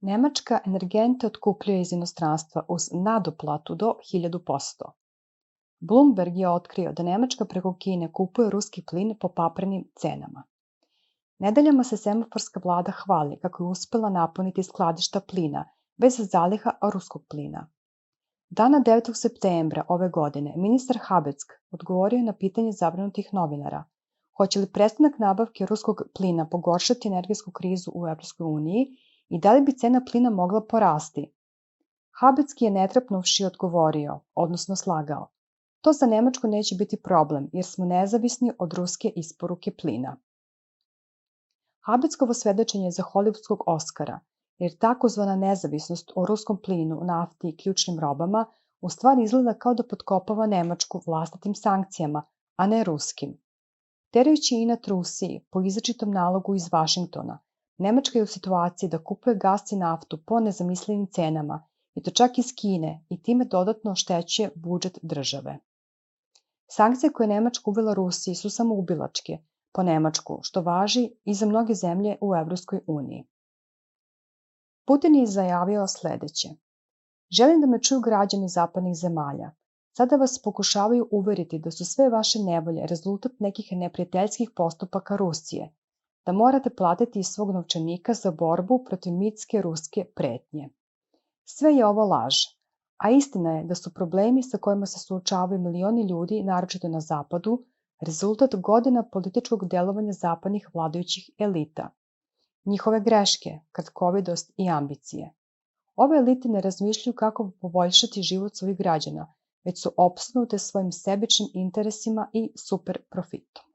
Nemačka energente otkupljuje iz inostranstva uz nadoplatu do 1000%. Bloomberg je otkrio da Nemačka preko Kine kupuje ruski plin po paprenim cenama. Nedeljama se semaforska vlada hvali kako je uspela napuniti skladišta plina bez zaliha ruskog plina. Dana 9. septembra ove godine ministar Habeck odgovorio je na pitanje zabrinutih novinara hoće li prestanak nabavke ruskog plina pogoršati energetsku krizu u EU i da li bi cena plina mogla porasti. Habeck je netrpnuvši odgovorio, odnosno slagao. To za Nemačku neće biti problem jer smo nezavisni od ruske isporuke plina. Habeckovo svedočenje je za holivudskog Oskara, jer takozvana nezavisnost o ruskom plinu, nafti i ključnim robama u stvari izgleda kao da potkopava Nemačku vlastitim sankcijama, a ne ruskim. Terajući inat Rusiji po izričitom nalogu iz Vašingtona, Nemačka je u situaciji da kupuje gas i naftu po nezamislivim cenama, i to čak iz Kine, i time dodatno oštećuje budžet države. Sankcije koje Nemačka uvela Rusiji su samoubilačke po Nemačku, što važi i za mnoge zemlje u Evropskoj uniji. Putin je izjavio sledeće. Želim da me čuju građani zapadnih zemalja. Sada vas pokušavaju uveriti da su sve vaše nevolje rezultat nekih neprijateljskih postupaka Rusije, da morate platiti iz svog novčanika za borbu protiv mitske ruske pretnje. Sve je ovo laž, a istina je da su problemi sa kojima se suočavaju milioni ljudi, naročito na zapadu, rezultat godina političkog delovanja zapadnih vladajućih elita. Njihove greške, kratkovidost i ambicije. Ove elite ne razmišljaju kako poboljšati život svojih građana, već su opsnute svojim sebičnim interesima i super profitom.